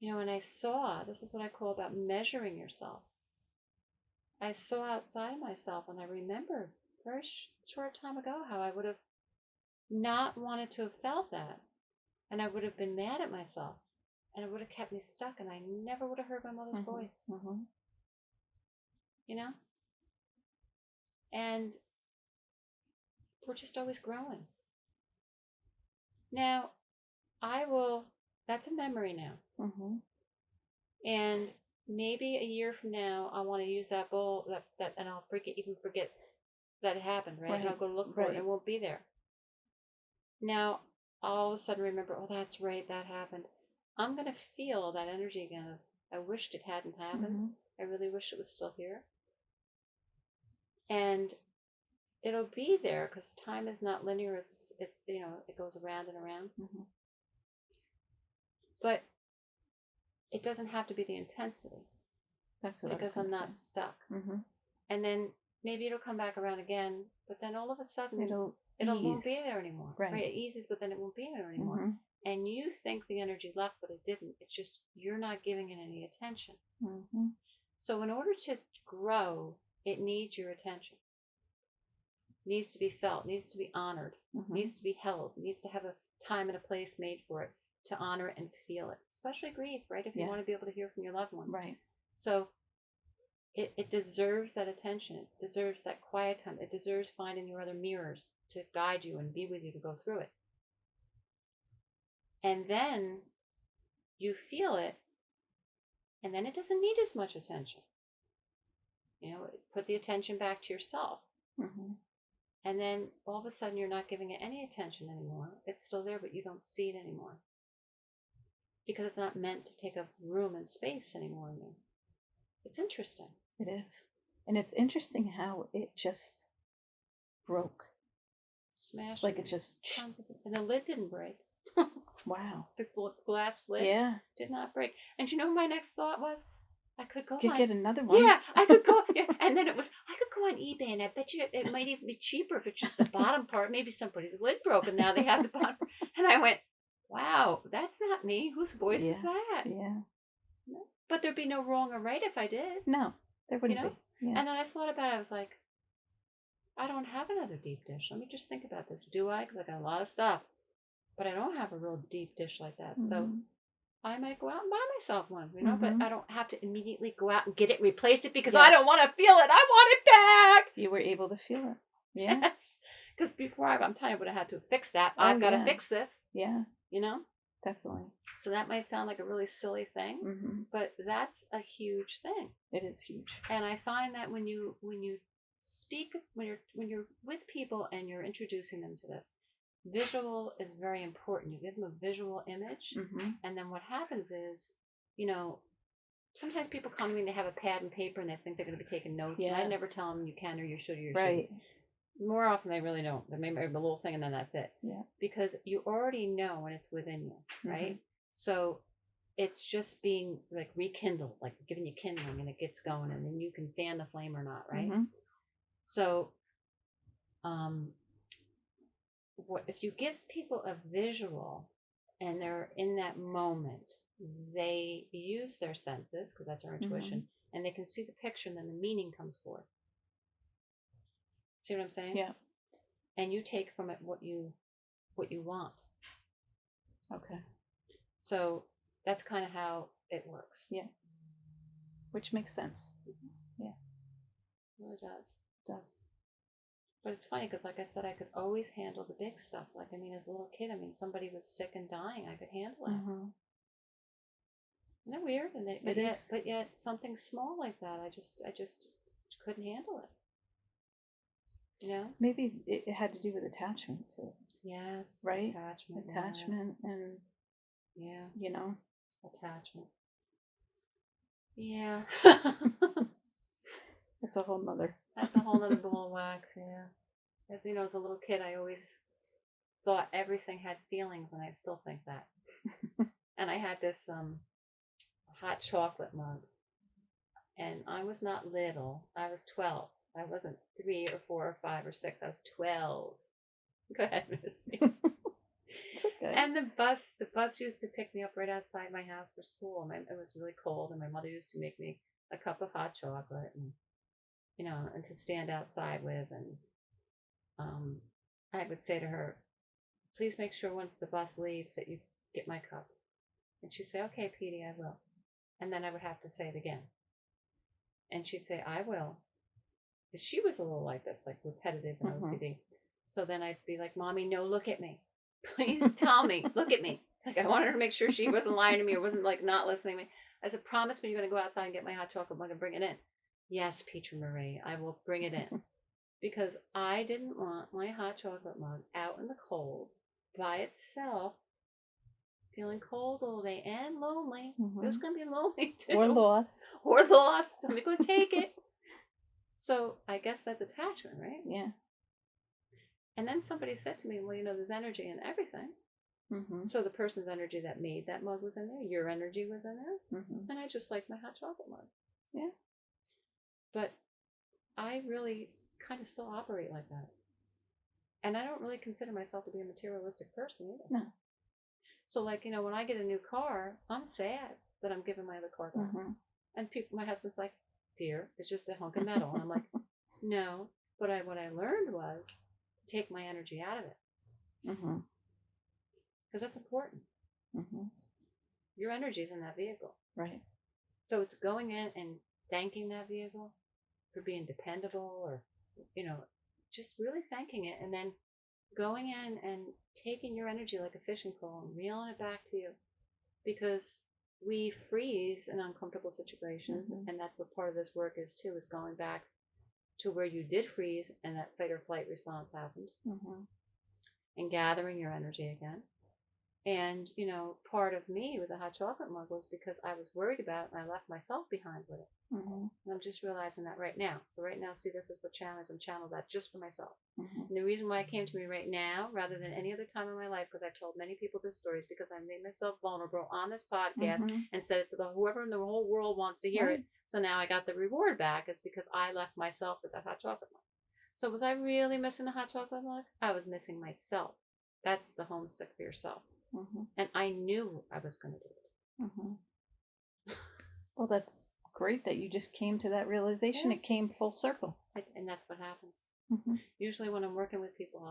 Speaker 1: And I saw, this is what I call about measuring yourself. I saw outside of myself and I remembered very short time ago how I would have not wanted to have felt that. And I would have been mad at myself. And it would have kept me stuck and I never would have heard my mother's
Speaker 2: Mm-hmm.
Speaker 1: voice.
Speaker 2: Mm-hmm.
Speaker 1: You know? And we're just always growing. Now, that's a memory now.
Speaker 2: Mm-hmm.
Speaker 1: And maybe a year from now, I want to use that bowl, and I'll even forget that it happened, right? And I'll
Speaker 2: Right.
Speaker 1: go look for it
Speaker 2: Right.
Speaker 1: and it won't be there. Now, all of a sudden remember, oh, that's right, that happened. I'm going to feel that energy again of, I wished it hadn't happened.
Speaker 2: Mm-hmm.
Speaker 1: I really wish it was still here. And it'll be there because time is not linear. It's it goes around and around.
Speaker 2: Mm-hmm.
Speaker 1: But it doesn't have to be the intensity
Speaker 2: That's what I was
Speaker 1: because
Speaker 2: going
Speaker 1: I'm
Speaker 2: to say.
Speaker 1: not stuck.
Speaker 2: Mm-hmm.
Speaker 1: And then maybe it'll come back around again, but then all of a sudden
Speaker 2: It'll
Speaker 1: it won't be
Speaker 2: ease.
Speaker 1: there anymore.
Speaker 2: Right.
Speaker 1: It eases, but then it won't be there anymore.
Speaker 2: Mm-hmm.
Speaker 1: And you think the energy left, but it didn't. It's just you're not giving it any attention.
Speaker 2: Mm-hmm.
Speaker 1: So in order to grow, it needs your attention. It needs to be felt, needs to be honored,
Speaker 2: Mm-hmm.
Speaker 1: needs to be held, needs to have a time and a place made for it to honor and feel it. Especially grief, right? If you want to be able to hear from your loved ones.
Speaker 2: Right.
Speaker 1: So it deserves that attention. It deserves that quiet time. It deserves finding your other mirrors to guide you and be with you to go through it. And then you feel it, and then it doesn't need as much attention. Put the attention back to yourself.
Speaker 2: Mm-hmm.
Speaker 1: And then all of a sudden you're not giving it any attention anymore. It's still there, but you don't see it anymore. Because it's not meant to take up room and space anymore in you. It's interesting.
Speaker 2: It is. And it's interesting how it just broke.
Speaker 1: Smashed.
Speaker 2: Like it just.
Speaker 1: And the lid didn't break.
Speaker 2: Wow.
Speaker 1: The glass lid did not break. And you know what my next thought was? I could go
Speaker 2: You
Speaker 1: on.
Speaker 2: Get another one.
Speaker 1: Yeah, I could go. Yeah. And then I could go on eBay, and I bet you it might even be cheaper if it's just the bottom part. Maybe somebody's lid broke, and now they have the bottom. And I went, wow, that's not me. Whose voice is that?
Speaker 2: Yeah.
Speaker 1: No. But there'd be no wrong or right if I did.
Speaker 2: No, there wouldn't be. Yeah.
Speaker 1: And then I thought about it. I was like, I don't have another deep dish. Let me just think about this. Do I? Because I got a lot of stuff. But I don't have a real deep dish like that.
Speaker 2: Mm-hmm.
Speaker 1: So I might go out and buy myself one,
Speaker 2: Mm-hmm.
Speaker 1: but I don't have to immediately go out and get it and replace it because I don't want to feel it. I want it back.
Speaker 2: You were able to feel it. Yeah.
Speaker 1: Yes. Because before I'm telling you, I would have had to fix that. I've got to fix this.
Speaker 2: Yeah.
Speaker 1: Definitely. So that might sound like a really silly thing, but that's a huge thing.
Speaker 2: It is huge.
Speaker 1: And I find that when you speak, when you're with people and you're introducing them to this, visual is very important. You give them a visual image, and then what happens is, sometimes people come to me and they have a pad and paper and they think they're going to be taking notes, and I never tell them you can or you should or you shouldn't. More often they really don't. They maybe a little thing and then that's it. Yeah. Because you already know when it's within you, right? So it's just being like rekindled, like giving you kindling, and it gets going, and then you can fan the flame or not, right? So, what if you give people a visual and they're in that moment, they use their senses because that's our intuition, and they can see the picture, and then the meaning comes forth. See what I'm saying? Yeah. And you take from it what you want. Okay. So that's kind of how it works.
Speaker 2: Yeah. Which makes sense. Yeah.
Speaker 1: It really does.
Speaker 2: It does.
Speaker 1: But it's funny because, like I said, I could always handle the big stuff. Like, I mean, as a little kid, I mean, somebody was sick and dying, I could handle that.
Speaker 2: Hmm.
Speaker 1: Isn't that weird? And they,
Speaker 2: It is.
Speaker 1: but yet, something small like that, I just couldn't handle it. You know?
Speaker 2: Maybe it had to do with attachment too,
Speaker 1: Yes,
Speaker 2: right?
Speaker 1: attachment. Yes,
Speaker 2: Attachment and,
Speaker 1: yeah,
Speaker 2: you know,
Speaker 1: attachment. Yeah,
Speaker 2: it's a whole nother.
Speaker 1: that's a whole nother ball of wax. Yeah, as you know, as a little kid, I always thought everything had feelings, and I still think that. And I had this hot chocolate mug, and I was not little. I was 12. I wasn't 3 or 4 or 5 or 6. I was 12. Go ahead, Missy.
Speaker 2: It's okay.
Speaker 1: And the bus used to pick me up right outside my house for school. And it was really cold, and my mother used to make me a cup of hot chocolate, and and to stand outside with. And um, I would say to her, "Please make sure once the bus leaves that you get my cup." And she'd say, "Okay, Petey, I will." And then I would have to say it again, and she'd say, "I will." Because she was a little like this, like repetitive and
Speaker 2: Hmm.
Speaker 1: OCD. So then I'd be like, "Mommy, no, look at me. Please tell me, look at me." Like, I wanted her to make sure she wasn't lying to me or wasn't like not listening to me. I said, "Promise me you're going to go outside and get my hot chocolate mug and bring it in." "Yes, Petra Marie, I will bring it in." Because I didn't want my hot chocolate mug out in the cold by itself, feeling cold all day and lonely. It was
Speaker 2: Hmm.
Speaker 1: going to be lonely
Speaker 2: Or
Speaker 1: too,
Speaker 2: lost.
Speaker 1: or lost. Somebody could take it. So I guess that's attachment, right?
Speaker 2: Yeah.
Speaker 1: And then somebody said to me, "Well, there's energy in everything."
Speaker 2: Hmm.
Speaker 1: So the person's energy that made that mug was in there, your energy was in there,
Speaker 2: Hmm.
Speaker 1: and I just like my hot chocolate mug.
Speaker 2: Yeah.
Speaker 1: But I really kind of still operate like that. And I don't really consider myself to be a materialistic person either.
Speaker 2: No.
Speaker 1: So, like, when I get a new car, I'm sad that I'm giving my other car back.
Speaker 2: Hmm.
Speaker 1: And my husband's like, "Dear, it's just a hunk of metal." And I'm like, "No." But what I learned was take my energy out of it
Speaker 2: Hmm.
Speaker 1: because that's important.
Speaker 2: Hmm.
Speaker 1: Your energy is in that vehicle.
Speaker 2: Right.
Speaker 1: So it's going in and thanking that vehicle for being dependable, or, you know, just really thanking it, and then going in and taking your energy like a fishing pole and reeling it back to you, because we freeze in uncomfortable situations.
Speaker 2: Hmm.
Speaker 1: And that's what part of this work is too, is going back to where you did freeze and that fight or flight response happened,
Speaker 2: Hmm.
Speaker 1: and gathering your energy again. And, part of me with the hot chocolate mug was because I was worried about it, and I left myself behind with it.
Speaker 2: Hmm.
Speaker 1: And I'm just realizing that right now. So right now, see, this is what channel is. I'm channeled that just for myself.
Speaker 2: Hmm.
Speaker 1: And the reason why it came to me right now, rather than any other time in my life, because I've told many people this story, is because I made myself vulnerable on this podcast
Speaker 2: Hmm.
Speaker 1: and said it to whoever in the whole world wants to hear
Speaker 2: Right.
Speaker 1: it. So now I got the reward back, is because I left myself with that hot chocolate mug. So was I really missing the hot chocolate mug? I was missing myself. That's the homesick for yourself.
Speaker 2: Hmm.
Speaker 1: And I knew I was going to do it.
Speaker 2: Hmm. Well, that's great that you just came to that realization. It
Speaker 1: Yes.
Speaker 2: came full circle.
Speaker 1: And that's what happens.
Speaker 2: Hmm.
Speaker 1: Usually when I'm working with people,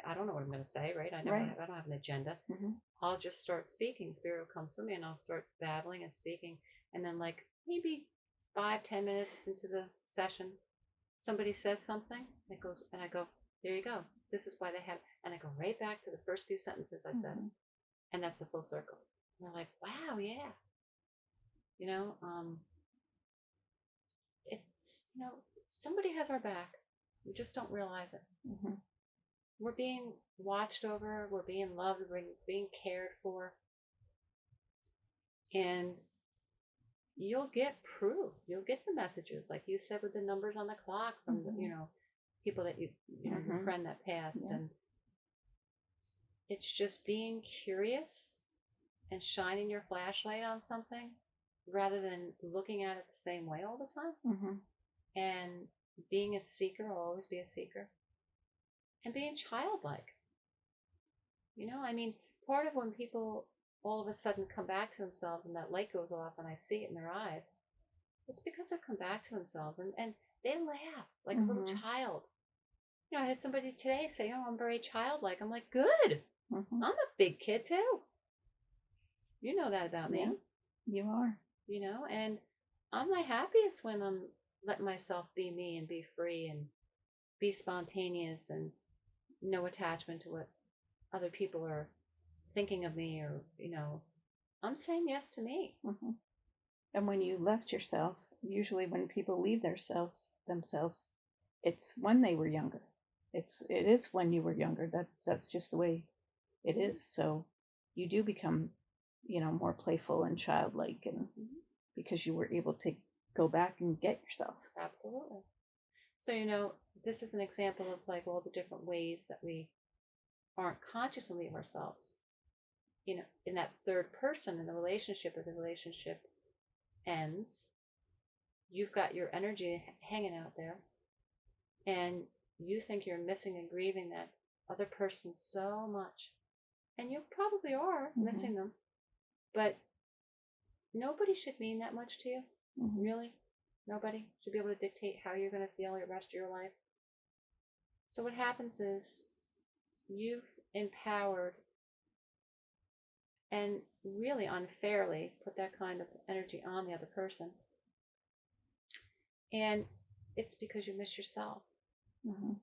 Speaker 1: I don't know what I'm going to say, right?
Speaker 2: Right.
Speaker 1: I don't have an agenda.
Speaker 2: Hmm.
Speaker 1: I'll just start speaking. Spirit comes for me, and I'll start babbling and speaking. And then, like, maybe 5, 10 minutes into the session, somebody says something, and it goes, and I go, "There you go. This is why they have," and I go right back to the first few sentences I said.
Speaker 2: Hmm.
Speaker 1: And that's a full circle. And they're like, "Wow, yeah." You know, somebody has our back. We just don't realize it.
Speaker 2: Hmm.
Speaker 1: We're being watched over, we're being loved, we're being cared for, and you'll get proof. You'll get the messages, like you said, with the numbers on the clock from the,
Speaker 2: Hmm.
Speaker 1: people that your
Speaker 2: Hmm.
Speaker 1: friend that passed.
Speaker 2: Yeah.
Speaker 1: And it's just being curious and shining your flashlight on something rather than looking at it the same way all the time.
Speaker 2: Hmm.
Speaker 1: And being a seeker, I'll always be a seeker, and being childlike. I mean, part of when people all of a sudden come back to themselves and that light goes off and I see it in their eyes, it's because they've come back to themselves, and they laugh like a little
Speaker 2: Hmm.
Speaker 1: child. I had somebody today say, "Oh, I'm very childlike." I'm like, "Good.
Speaker 2: Hmm.
Speaker 1: I'm a big kid too. You know that about
Speaker 2: Yeah,
Speaker 1: me."
Speaker 2: you are.
Speaker 1: And I'm my happiest when I'm letting myself be me and be free, and be spontaneous and no attachment to what other people are thinking of me, or, I'm saying yes to me.
Speaker 2: Hmm. And when you left yourself, usually when people leave themselves, it's when they were younger. It is when you were younger. That's just the way it
Speaker 1: Mhm.
Speaker 2: is. So you do become, more playful and childlike, and
Speaker 1: Mhm.
Speaker 2: because you were able to go back and get yourself.
Speaker 1: Absolutely. So, this is an example of like all the different ways that we aren't consciously of ourselves. In that third person in the relationship, or the relationship ends, you've got your energy hanging out there, and you think you're missing and grieving that other person so much. And you probably are
Speaker 2: Hmm.
Speaker 1: missing them, but nobody should mean that much to you.
Speaker 2: Hmm.
Speaker 1: Really. Nobody should be able to dictate how you're going to feel the rest of your life. So, what happens is you've empowered and really unfairly put that kind of energy on the other person. And it's because you miss yourself.
Speaker 2: Hmm.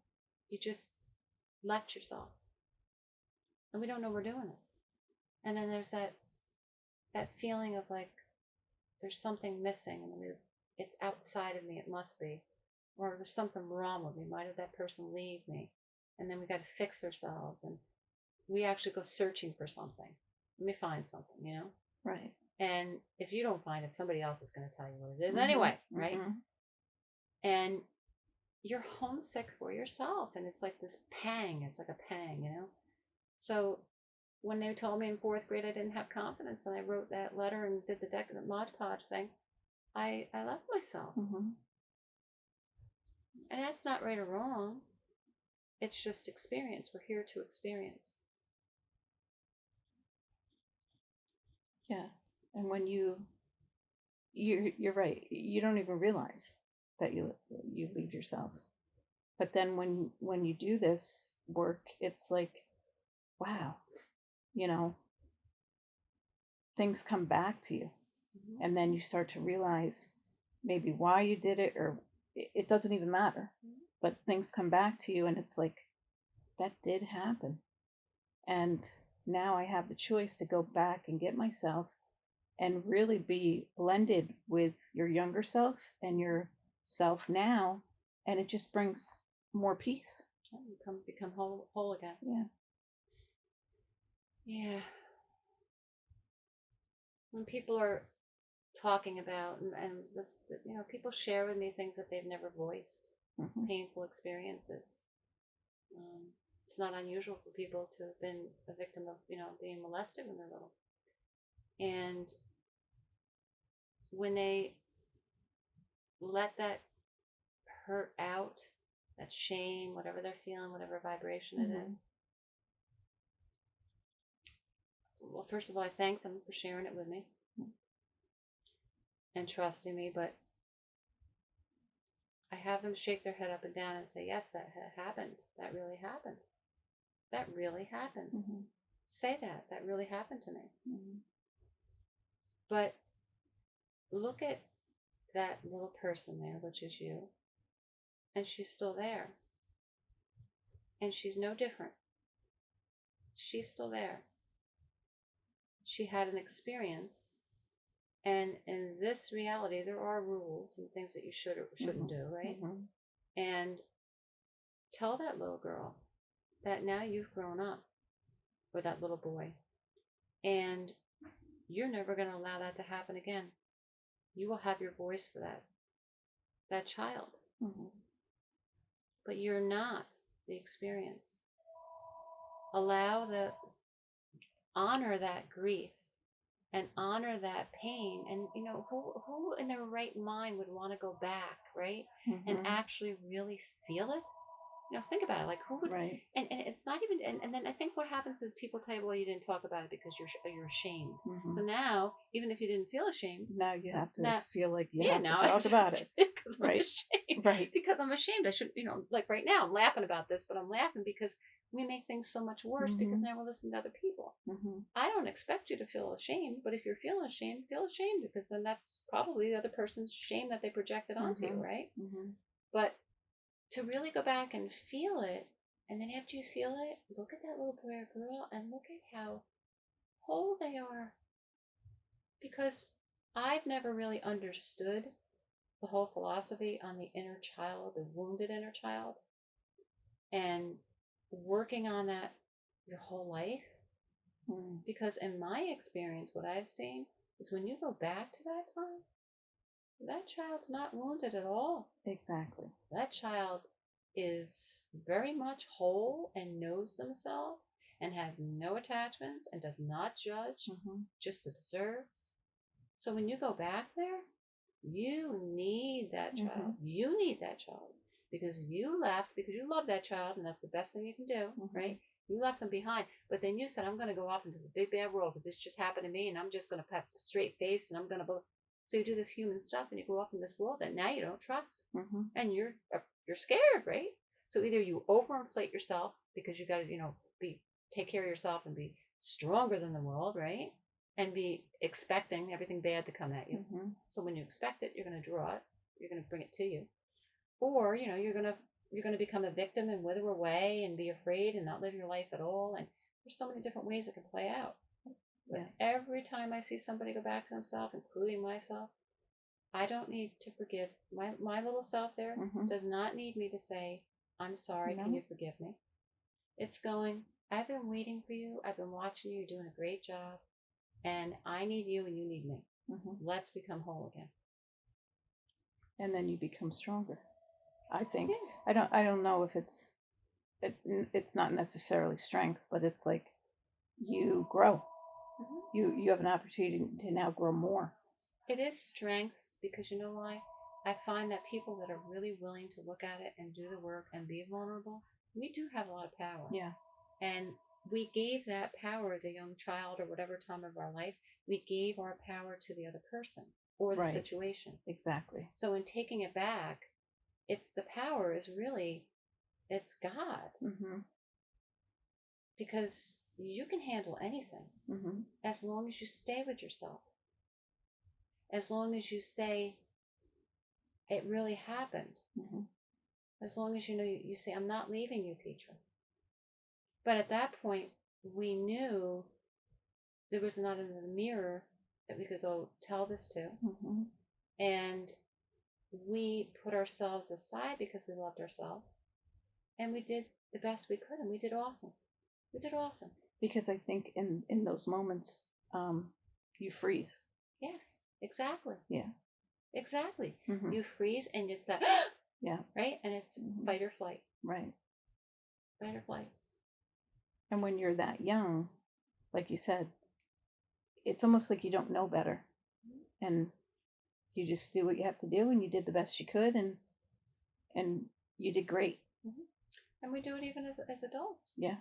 Speaker 1: You just left yourself. And we don't know we're doing it. And then there's that feeling of like there's something missing, and it's outside of me, it must be. Or there's something wrong with me. Why did that person leave me? And then we got to fix ourselves, and we actually go searching for something. Let me find something.
Speaker 2: Right.
Speaker 1: And if you don't find it, somebody else is going to tell you what it is
Speaker 2: Hmm.
Speaker 1: anyway, right?
Speaker 2: Hmm.
Speaker 1: And you're homesick for yourself, and it's like this pang. It's like a pang. So when they told me in fourth grade I didn't have confidence, and I wrote that letter and did the Mod Podge thing, I left myself.
Speaker 2: Hmm.
Speaker 1: And that's not right or wrong. It's just experience. We're here to experience.
Speaker 2: Yeah. And when you're right, you don't even realize that you leave yourself. But then when you do this work, it's like, wow, you know, things come back to you,
Speaker 1: Mm-hmm.
Speaker 2: and then you start to realize maybe why you did it, or it doesn't even matter.
Speaker 1: Mm-hmm.
Speaker 2: But things come back to you, and it's like, that did happen. And now I have the choice to go back and get myself and really be blended with your younger self and your self now. And it just brings more peace.
Speaker 1: Become whole again.
Speaker 2: Yeah.
Speaker 1: Yeah. When people are talking about, and this, people share with me things that they've never voiced,
Speaker 2: Hmm.
Speaker 1: painful experiences. Um, it's not unusual for people to have been a victim of, being molested when they're little. And when they let that hurt out, that shame, whatever they're feeling, whatever vibration it
Speaker 2: Hmm.
Speaker 1: is, well, first of all, I thank them for sharing it with me and trusting me, but I have them shake their head up and down and say, yes, that happened. That really happened. That really happened.
Speaker 2: Hmm.
Speaker 1: Say that. That really happened to me.
Speaker 2: Hmm.
Speaker 1: But look at that little person there, which is you, and she's still there. And she's no different. She's still there. She had an experience. And in this reality, there are rules and things that you should or shouldn't
Speaker 2: Hmm.
Speaker 1: do, right?
Speaker 2: Hmm.
Speaker 1: And tell that little girl that now you've grown up, or that little boy, and you're never going to allow that to happen again. You will have your voice for that child,
Speaker 2: Hmm.
Speaker 1: but you're not the experience. Allow the honor that grief and honor that pain. And who in their right mind would want to go back, right? And
Speaker 2: Hmm.
Speaker 1: actually really feel it. Think about it. Like, who would?
Speaker 2: Right.
Speaker 1: And it's not even. And then I think what happens is people tell you, well, you didn't talk about it because you're ashamed.
Speaker 2: Hmm.
Speaker 1: So now, even if you didn't feel ashamed,
Speaker 2: Now you have to
Speaker 1: now,
Speaker 2: feel like you
Speaker 1: yeah,
Speaker 2: have to
Speaker 1: now I
Speaker 2: talk
Speaker 1: have to
Speaker 2: about it.
Speaker 1: because I'm
Speaker 2: Right.
Speaker 1: ashamed.
Speaker 2: Right.
Speaker 1: Because I'm ashamed. I should, like right now, I'm laughing about this, but I'm laughing because we make things so much worse because
Speaker 2: Hmm.
Speaker 1: now we're listening to other people.
Speaker 2: Hmm.
Speaker 1: I don't expect you to feel ashamed, but if you're feeling ashamed, feel ashamed, because then that's probably the other person's shame that they projected onto you,
Speaker 2: Hmm.
Speaker 1: right?
Speaker 2: Hmm.
Speaker 1: But to really go back and feel it. And then after you feel it, look at that little boy or girl and look at how whole they are. Because I've never really understood the whole philosophy on the inner child, the wounded inner child, and working on that your whole life.
Speaker 2: Mm.
Speaker 1: Because in my experience, what I've seen is when you go back to that time, that child's not wounded at all.
Speaker 2: Exactly.
Speaker 1: That child is very much whole and knows themselves and has no attachments and does not judge, just observes. So when you go back there, you need that child. You need that child because you left because you love that child and that's the best thing you can do, right? You left them behind, but then you said, I'm going to go off into the big bad world because this just happened to me and I'm just going to have a straight face and I'm going to. So you do this human stuff and you go off in this world that now you don't trust and you're scared, right? So either you overinflate yourself because you got to, be take care of yourself and be stronger than the world, right? And be expecting everything bad to come at you. So when you expect it, you're going to draw it. You're going to bring it to you, or you're going to become a victim and wither away and be afraid and not live your life at all. And there's so many different ways it can play out. But every time I see somebody go back to themselves, including myself, I don't need to forgive my little self. There does not need me to say, "I'm sorry. No. Can you forgive me?" It's going. I've been waiting for you. I've been watching you. You're doing a great job. And I need you and you need me. Let's become whole again.
Speaker 2: And then you become stronger. I think. Yeah. I don't know if it's not necessarily strength, but it's like you grow. You have an opportunity to now grow more.
Speaker 1: It is strength because you know why? I find that people that are really willing to look at it and do the work and be vulnerable, we do have a lot of power.
Speaker 2: Yeah.
Speaker 1: And we gave that power as a young child or whatever time of our life, we gave our power to the other person or the situation.
Speaker 2: Exactly.
Speaker 1: So in taking it back, it's the power is really, it's God. Because you can handle anything as long as you stay with yourself. As long as you say, it really happened. As long as you say, I'm not leaving you, Petra. But at that point, we knew there was not another mirror that we could go tell this to. And we put ourselves aside because we loved ourselves. And we did the best we could. And we did awesome. We did awesome.
Speaker 2: Because I think in those moments, you freeze.
Speaker 1: Yes, exactly.
Speaker 2: Yeah.
Speaker 1: Exactly. You freeze and it's that,
Speaker 2: yeah.
Speaker 1: Right? And it's fight or flight.
Speaker 2: Right.
Speaker 1: Fight or flight.
Speaker 2: And when you're that young, like you said, it's almost like you don't know better. And you just do what you have to do and you did the best you could and you did great.
Speaker 1: And we do it even as adults.
Speaker 2: Yeah.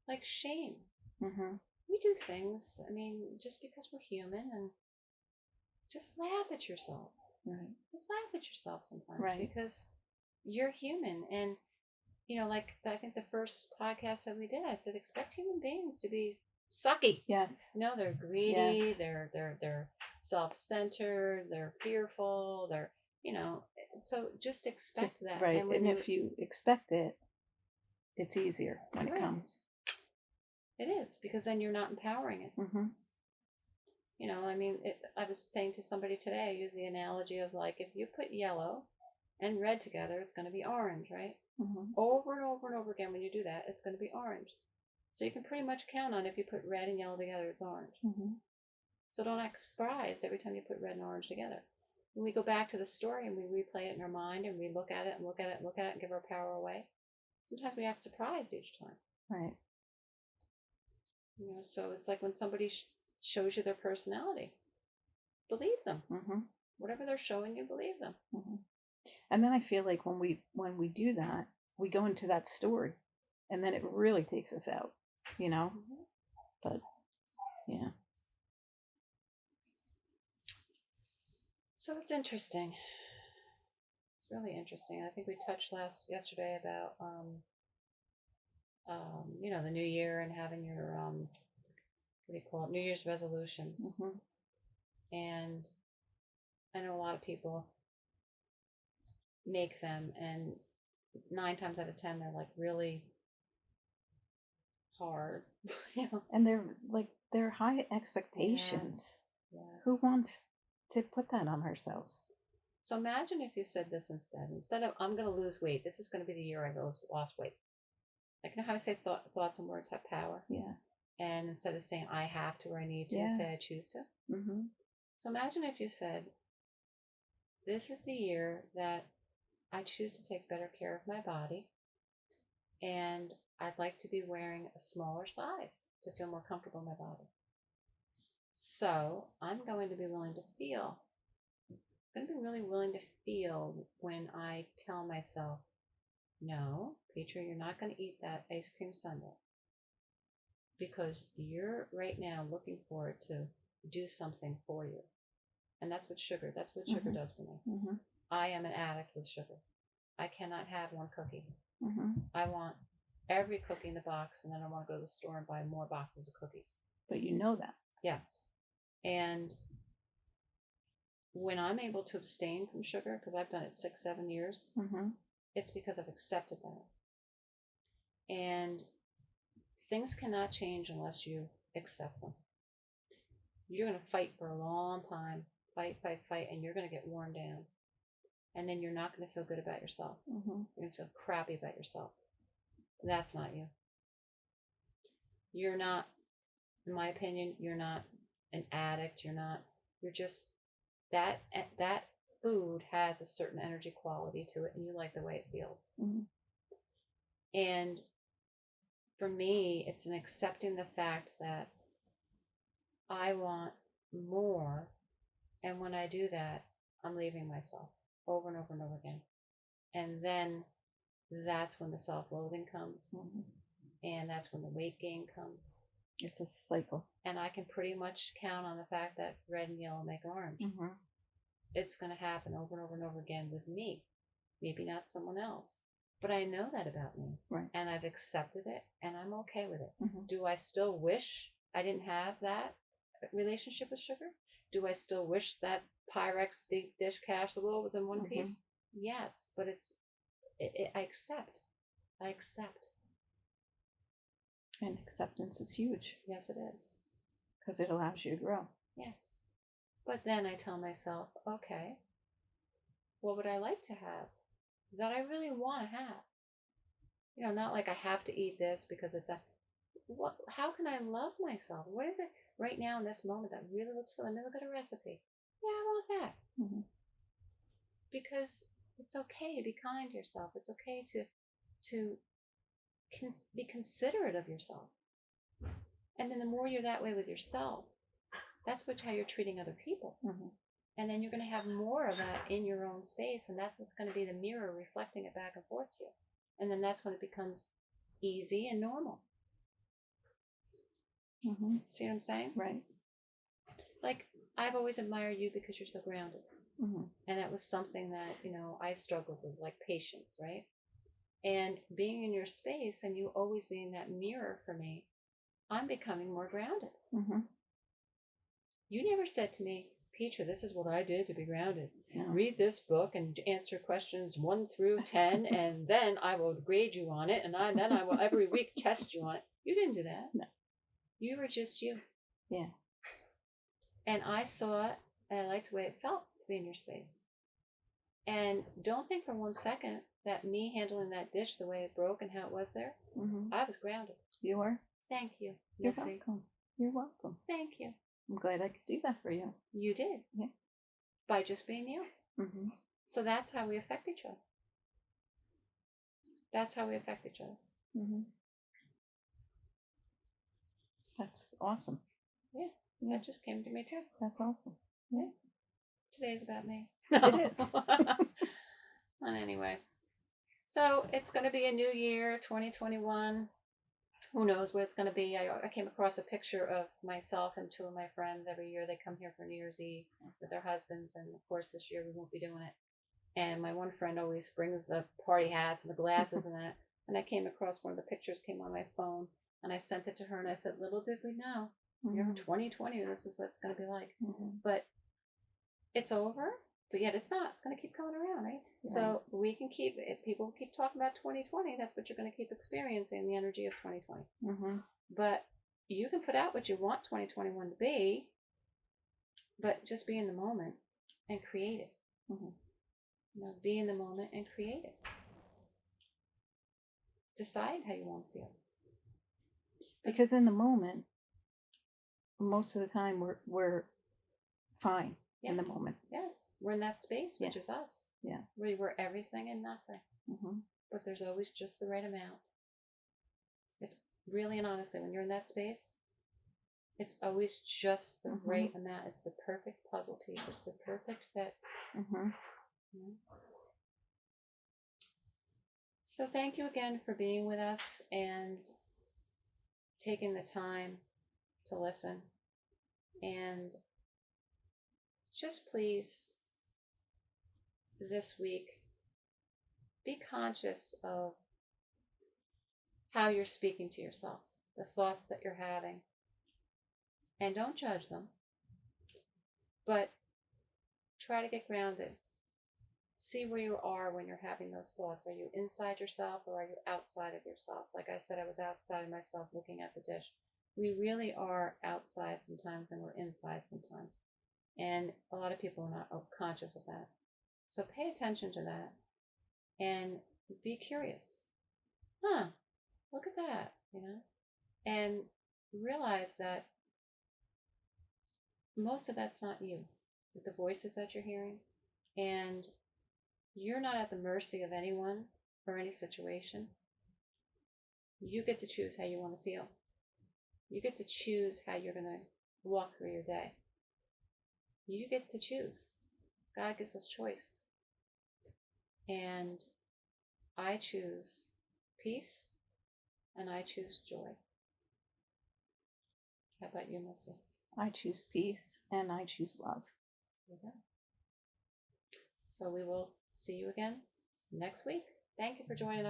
Speaker 1: Like shame. We do things, I mean, just because we're human and just laugh at yourself.
Speaker 2: Right.
Speaker 1: Just laugh at yourself sometimes.
Speaker 2: Right.
Speaker 1: Because you're human. And, like I think the first podcast that we did, I said, expect human beings to be sucky.
Speaker 2: Yes.
Speaker 1: They're greedy, yes. They're self-centered, they're fearful, they're, so just expect that.
Speaker 2: Right. And if you expect it, it's easier when it comes.
Speaker 1: It is, because then you're not empowering it. I was saying to somebody today, I use the analogy of like, if you put yellow and red together, it's going to be orange, right? Over and over and over again, when you do that, it's going to be orange. So you can pretty much count on if you put red and yellow together, it's orange. So don't act surprised every time you put red and orange together. When we go back to the story and we replay it in our mind and we look at it and look at it and look at it and give our power away, sometimes we act surprised each time.
Speaker 2: Right.
Speaker 1: So it's like when somebody shows you their personality, believe them. Whatever they're showing you, believe them.
Speaker 2: And then I feel like when we do that, we go into that story, and then it really takes us out, But yeah.
Speaker 1: So it's interesting. It's really interesting. I think we touched yesterday about the new year and having your what do you call it, New Year's resolutions. And I know a lot of people make them, and 9 times out of 10 they're like really hard. You know?
Speaker 2: And they're high
Speaker 1: Yes.
Speaker 2: expectations. Who
Speaker 1: Yes.
Speaker 2: wants to put that on ourselves?
Speaker 1: So imagine if you said this instead. Instead of I'm going to lose weight, this is going to be the year I lost weight. Like, you know how I say thoughts and words have power?
Speaker 2: Yeah.
Speaker 1: And instead of saying I have to or I need to,
Speaker 2: Yeah.
Speaker 1: say I choose to.
Speaker 2: Mm-hmm.
Speaker 1: So imagine if you said, this is the year that I choose to take better care of my body, and I'd like to be wearing a smaller size to feel more comfortable in my body. So I'm going to be willing to feel, I'm going to be really willing to feel when I tell myself, no, Petra, you're not going to eat that ice cream sundae because you're right now looking for it to do something for you. And that's what sugar
Speaker 2: Mm-hmm.
Speaker 1: does for me.
Speaker 2: Mm-hmm.
Speaker 1: I am an addict with sugar. I cannot have one cookie.
Speaker 2: Mm-hmm.
Speaker 1: I want every cookie in the box, and then I want to go to the store and buy more boxes of cookies.
Speaker 2: But you know that.
Speaker 1: Yes. And when I'm able to abstain from sugar, because I've done it 6, 7 years,
Speaker 2: Mm-hmm.
Speaker 1: it's because I've accepted that. And things cannot change unless you accept them. You're going to fight for a long time, fight, fight, fight, and you're going to get worn down. And then you're not going to feel good about yourself.
Speaker 2: Mm-hmm.
Speaker 1: You're going to feel crappy about yourself. That's not you. You're not, in my opinion, you're not an addict. You're just, that food has a certain energy quality to it, and you like the way it feels.
Speaker 2: Mm-hmm.
Speaker 1: And for me, it's an accepting the fact that I want more. And when I do that, I'm leaving myself over and over and over again. And then that's when the self loathing comes.
Speaker 2: Mm-hmm.
Speaker 1: And that's when the weight gain comes.
Speaker 2: It's a cycle.
Speaker 1: And I can pretty much count on the fact that red and yellow make orange.
Speaker 2: Mm-hmm.
Speaker 1: It's going to happen over and over and over again with me. Maybe not someone else. But I know that about me.
Speaker 2: Right.
Speaker 1: And I've accepted it, and I'm okay with it.
Speaker 2: Mm-hmm.
Speaker 1: Do I still wish I didn't have that relationship with sugar? Do I still wish that Pyrex deep dish casserole was in one
Speaker 2: Mm-hmm.
Speaker 1: piece? Yes, but I accept. I accept.
Speaker 2: And acceptance is huge
Speaker 1: Yes, it is.
Speaker 2: because it allows you to grow.
Speaker 1: Yes. But then I tell myself, okay, what would I like to have that I really want to have? You know, not like I have to eat this because it's a what, how can I love myself? What is it right now in this moment that really looks good? Let me look at a recipe. Yeah, I want that.
Speaker 2: Mm-hmm.
Speaker 1: Because it's okay to be kind to yourself. It's okay to be considerate of yourself. And then the more you're that way with yourself, that's how you're treating other people.
Speaker 2: Mm-hmm.
Speaker 1: And then you're going to have more of that in your own space, and that's what's going to be the mirror reflecting it back and forth to you. And then that's when it becomes easy and normal.
Speaker 2: Mm-hmm.
Speaker 1: See what I'm saying?
Speaker 2: Right.
Speaker 1: Like, I've always admired you because you're so grounded.
Speaker 2: Mm-hmm.
Speaker 1: And that was something that, I struggled with, like patience, right? And being in your space and you always being that mirror for me, I'm becoming more grounded.
Speaker 2: Mm-hmm.
Speaker 1: You never said to me, Petra, this is what I did to be grounded.
Speaker 2: No.
Speaker 1: Read this book and answer questions 1 through 10, and then I will grade you on it, and then I will every week test you on it. You didn't do that.
Speaker 2: No.
Speaker 1: You were just you.
Speaker 2: Yeah.
Speaker 1: And I saw it, and I liked the way it felt to be in your space. And don't think for 1 second that me handling that dish the way it broke and how it was there,
Speaker 2: Mm-hmm.
Speaker 1: I was grounded.
Speaker 2: You are?
Speaker 1: Thank you,
Speaker 2: You're
Speaker 1: Missy.
Speaker 2: welcome. You're welcome.
Speaker 1: Thank you.
Speaker 2: I'm glad I could do that for you.
Speaker 1: You did.
Speaker 2: Yeah.
Speaker 1: By just being you.
Speaker 2: Mm-hmm.
Speaker 1: So that's how we affect each other. That's how we affect each other.
Speaker 2: Mm-hmm. That's awesome.
Speaker 1: Yeah.
Speaker 2: Yeah.
Speaker 1: That just came to me too.
Speaker 2: That's awesome. Yeah.
Speaker 1: Today's about me.
Speaker 2: It is.
Speaker 1: And anyway, so it's going to be a new year, 2021. Who knows what it's going to be? I came across a picture of myself and 2 of my friends. Every year they come here for New Year's Eve with their husbands, and of course this year we won't be doing it. And my one friend always brings the party hats and the glasses and that. And I came across one of the pictures came on my phone, and I sent it to her, and I said, little did we know,
Speaker 2: Mm-hmm.
Speaker 1: 2020, this is what it's going to be like.
Speaker 2: Mm-hmm.
Speaker 1: But it's over, but yet it's not. It's going to keep coming around, right?
Speaker 2: Right.
Speaker 1: So we can keep, if people keep talking about 2020, that's what you're going to keep experiencing, the energy of 2020.
Speaker 2: Mm-hmm.
Speaker 1: But you can put out what you want 2021 to be, but just be in the moment and create it.
Speaker 2: Mm-hmm.
Speaker 1: Be in the moment and create it. Decide how you want to feel.
Speaker 2: Because in the moment, most of the time we're fine in the
Speaker 1: Yes,
Speaker 2: moment.
Speaker 1: yes, we're in that space,
Speaker 2: Yeah.
Speaker 1: which is us.
Speaker 2: Yeah.
Speaker 1: We're everything and nothing,
Speaker 2: Mm-hmm.
Speaker 1: but there's always just the right amount. It's really and honestly, when you're in that space, it's always just the
Speaker 2: Mm-hmm.
Speaker 1: right amount. It's the perfect puzzle piece. It's the perfect fit.
Speaker 2: Mm-hmm.
Speaker 1: So thank you again for being with us and taking the time to listen. And just please, this week, be conscious of how you're speaking to yourself, the thoughts that you're having, and don't judge them, but try to get grounded. See where you are when you're having those thoughts. Are you inside yourself or are you outside of yourself? Like I said, I was outside of myself looking at the dish. We really are outside sometimes and we're inside sometimes. And a lot of people are not conscious of that. So pay attention to that and be curious. Huh, look at that. And realize that most of that's not you, the voices that you're hearing. And you're not at the mercy of anyone or any situation. You get to choose how you want to feel. You get to choose how you're going to walk through your day. You get to choose. God gives us choice. And I choose peace and I choose joy. How about you, Missy?
Speaker 2: I choose peace and I choose love.
Speaker 1: Okay. So we will see you again next week. Thank you for joining us.